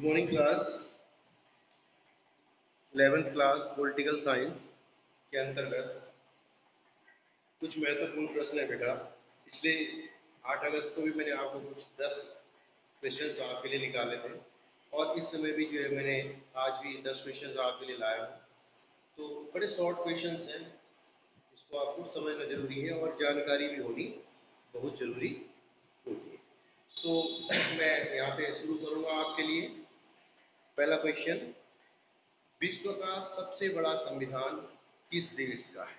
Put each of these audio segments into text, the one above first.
Morning class 11th class political science के अंतर्गत कुछ महत्वपूर्ण प्रश्न है बेटा। पिछले 8 अगस्त को भी मैंने आपको कुछ 10 क्वेश्चंस आपके लिए निकाले थे और इस समय भी जो है मैंने आज भी 10 क्वेश्चंस आपके लिए लाया हूँ। तो बड़े शॉर्ट क्वेश्चंस हैं, इसको आपको समझना जरूरी है और जानकारी भी होनी बहुत जरूरी होती है। तो मैं यहाँ पे शुरू करूँगा आपके लिए। पहला क्वेश्चन, विश्व का सबसे बड़ा संविधान किस देश का है?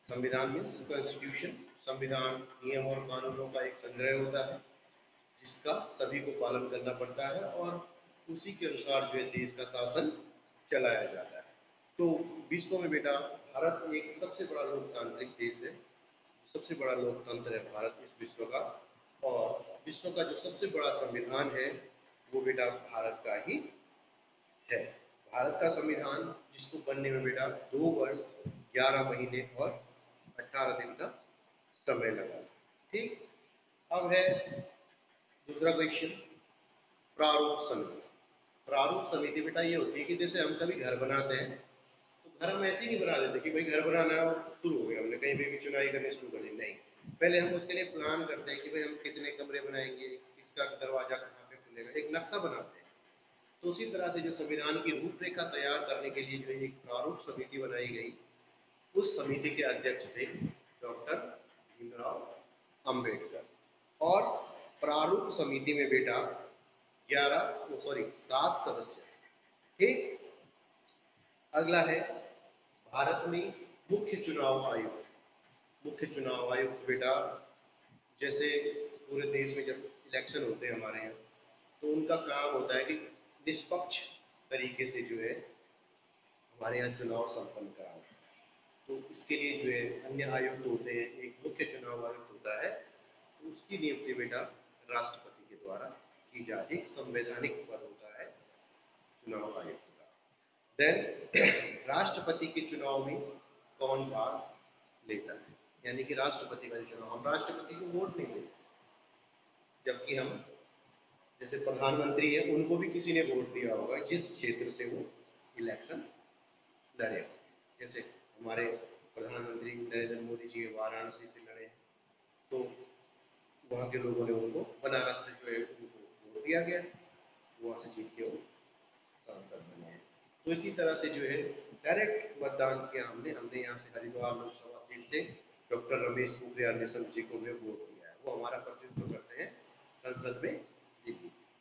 संविधान मीन्स कॉन्स्टिट्यूशन। संविधान नियम और कानूनों का एक संग्रह होता है जिसका सभी को पालन करना पड़ता है और उसी के अनुसार जो है देश का शासन चलाया जाता है। तो विश्व में बेटा भारत एक सबसे बड़ा लोकतांत्रिक देश है, सबसे बड़ा लोकतंत्र है भारत इस विश्व का। और विश्व का जो सबसे बड़ा संविधान है वो बेटा भारत का ही है। भारत का संविधान जिसको बनने में बेटा 2 वर्ष 11 महीने और 18 दिन का समय लगा। ठीक, अब है दूसरा क्वेश्चन, प्रारूप समिति। प्रारूप समिति बेटा ये होती है कि जैसे हम कभी घर बनाते हैं तो घर हम ऐसे ही नहीं बना देते कि भाई घर बनाना है और शुरू हो गया, हमने कहीं भी चुनाई करनी शुरू कर दी। नहीं, पहले हम उसके लिए प्लान करते हैं कि भाई हम कितने कमरे बनाएंगे, किसका दरवाजा कहाँ पे खुलेगा, एक नक्शा बनाते हैं। तो उसी तरह से जो संविधान की रूपरेखा तैयार करने के लिए जो एक प्रारूप समिति बनाई गई, उस समिति के अध्यक्ष थे डॉक्टर भीमराव अंबेडकर। और प्रारूप समिति में बेटा 7 सदस्य। ठीक, अगला है भारत में मुख्य चुनाव आयुक्त। मुख्य चुनाव आयुक्त बेटा जैसे पूरे देश में जब इलेक्शन होते हैं हमारे यहाँ, तो उनका काम होता है कि निष्पक्ष तरीके से जो है हमारे यहाँ चुनाव संपन्न कराना। तो इसके लिए जो है अन्य आयुक्त होते हैं, एक मुख्य चुनाव आयुक्त होता है, तो उसकी नियुक्ति बेटा राष्ट्रपति के द्वारा की जाती है। संवैधानिक पद होता है चुनाव आयुक्त का। देन राष्ट्रपति के चुनाव में कौन भाग लेता है? यानी कि राष्ट्रपति का चुनाव, हम राष्ट्रपति को वोट नहीं देते, जबकि हम जैसे प्रधानमंत्री है उनको भी किसी ने वोट दिया होगा जिस क्षेत्र से वो इलेक्शन लड़े। जैसे हमारे प्रधानमंत्री नरेंद्र मोदी जी वाराणसी से लड़े, तो वहाँ के लोगों ने उनको बनारस से जो है उनको वोट दिया गया, वहाँ से जीत के वो सांसद बने हैं। तो इसी तरह से जो है डायरेक्ट मतदान किया हमने यहाँ से हरिद्वार लोकसभा सीट से डॉक्टर रमेश पोखरियाल निशंक जी को वोट दिया है, वो हमारा प्रतिनिधित्व करते हैं संसद में जी।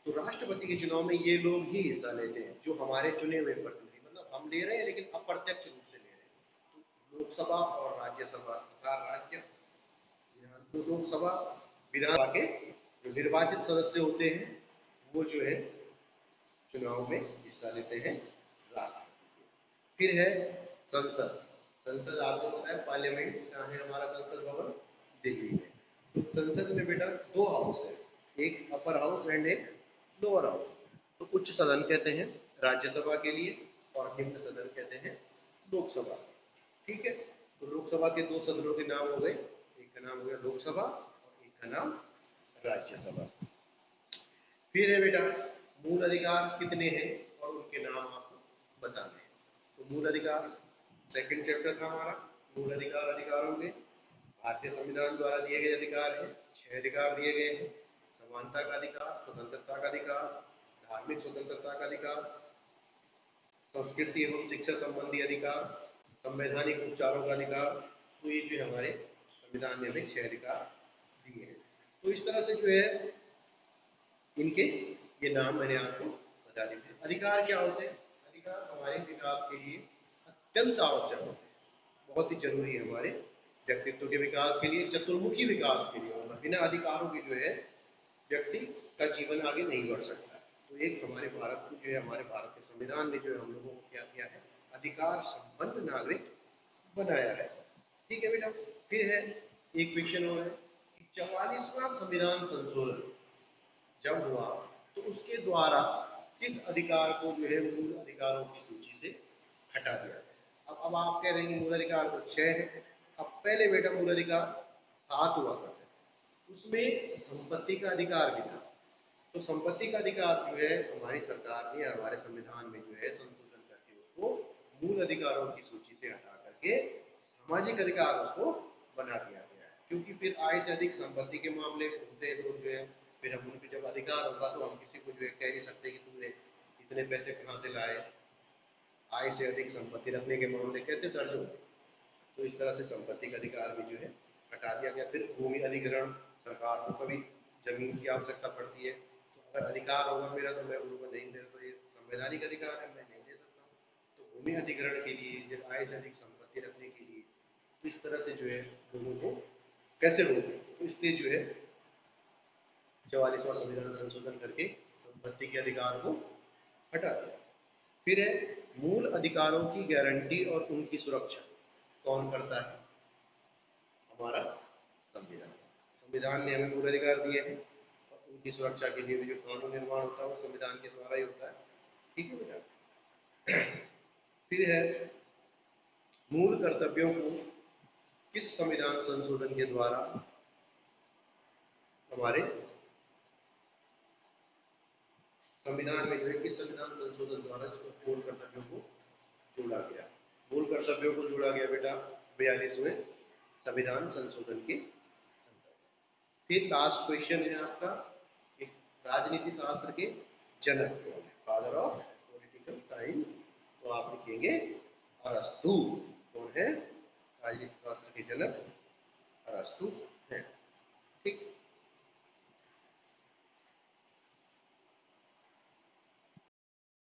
तो राष्ट्रपति के चुनाव में ये लोग ही हिस्सा लेते हैं जो हमारे चुने हुए प्रतिनिधि, मतलब हम ले रहे हैं लेकिन अप्रत्यक्ष रूप से ले रहे हैं। तो लोकसभा और राज्यसभा तथा राज्य तो लोकसभा विधानसभा के जो निर्वाचित सदस्य होते हैं वो जो है चुनाव में हिस्सा लेते हैं राष्ट्रपति के। फिर है संसद। संसद आपको पता है पार्लियामेंट कहाँ है, हमारा संसद भवन दिल्ली में। तो संसद में बेटा 2 हाउस है, एक अपर हाउस एंड एक लोअर हाउस। तो उच्च सदन कहते हैं राज्यसभा के लिए और निम्न सदन कहते हैं लोकसभा। ठीक है, तो लोकसभा के 2 सदनों के नाम हो गए, एक का नाम हो गया लोकसभा और एक का नाम राज्यसभा। फिर है बेटा मूल अधिकार कितने हैं और उनके नाम आपको बताने हैं। तो मूल अधिकार सेकंड चैप्टर था हमारा, मूल अधिकार अधिकारों के भारतीय संविधान द्वारा दिए गए अधिकार हैं। 6 अधिकार दिए गए हैं, समानता का अधिकार, स्वतंत्रता का अधिकार, धार्मिक स्वतंत्रता का अधिकार, संस्कृति एवं शिक्षा संबंधी अधिकार, संवैधानिक उपचारों का अधिकार। तो ये जो हमारे संविधान में हमें 6 अधिकार दिए हैं। तो इस तरह से जो है इनके ये नाम मैंने आपको बता दिए। अधिकार क्या होते हैं? अधिकार हमारे विकास के लिए अत्यंत आवश्यक होते हैं, बहुत ही जरूरी है हमारे व्यक्तित्व के विकास के लिए, चतुर्मुखी विकास के लिए। मतलब बिना अधिकारों के जो है व्यक्ति का जीवन आगे नहीं बढ़ सकता। तो एक हमारे भारत को जो है हमारे भारत के संविधान में जो है हम लोगों को क्या किया है, अधिकार संपन्न नागरिक बनाया है। ठीक है बेटा। फिर है एक क्वेश्चन और है कि 44वां संविधान संशोधन जब हुआ तो उसके द्वारा किस अधिकार को जो है मूल अधिकारों की सूची से हटा दिया गया। अब आप कह रहे हैं मूल अधिकार तो 6 है, अब पहले बेटा मूल अधिकार 7 हुआ करते थे, उसमें संपत्ति का अधिकार भी था, तो संपत्ति का अधिकार जो है हमारी सरकार ने हमारे संविधान में जो है संशोधन करके उसको मूल अधिकारों की सूची से हटा करके सामाजिक अधिकार उसको बना दिया गया है। क्योंकि फिर आय से अधिक संपत्ति के मामले होते हैं लोग जो है, फिर हम उनके जब अधिकार होगा तो हम किसी को जो है कह नहीं सकते कि तुमने इतने पैसे कहाँ से लाए। आय से अधिक संपत्ति रखने के मामले कैसे दर्ज होंगे? तो इस तरह से संपत्ति का अधिकार भी जो है हटा दिया गया। फिर भूमि अधिग्रहण, सरकार को कभी जमीन की आवश्यकता पड़ती है तो अगर अधिकार होगा मेरा तो मैं उनको नहीं दे, तो ये संवैधानिक अधिकार है, मैं नहीं दे सकता हूँ। तो भूमि अधिग्रहण के लिए, जब आय से अधिक संपत्ति रखने के लिए, तो इस तरह से जो है लोगों को कैसे रोके, तो इसलिए जो है 44वां संविधान संशोधन करके संपत्ति के अधिकार को हटा दिया। फिर है मूल अधिकारों की गारंटी और उनकी सुरक्षा कौन करता है? हमारा संविधान। संविधान ने हमें पूरे अधिकार दिए हैं और उनकी सुरक्षा के लिए भी जो कानून निर्माण होता है वो संविधान के द्वारा ही होता है। ठीक है बेटा। फिर है मूल कर्तव्यों को किस संविधान संशोधन के द्वारा हमारे संविधान में जो है किस संविधान संशोधन द्वारा मूल कर्तव्यों को जोड़ा गया? मूल कर्तव्यों को जोड़ा गया बेटा 42वें संविधान संशोधन के अंदर। फिर लास्ट क्वेश्चन है आपका, इस राजनीति शास्त्र के जनक कौन है? फादर ऑफ पॉलिटिकल साइंस, तो आप लिखेंगे अरस्तु। कौन है? राजनीति शास्त्र के जनक अरस्तु है। ठीक।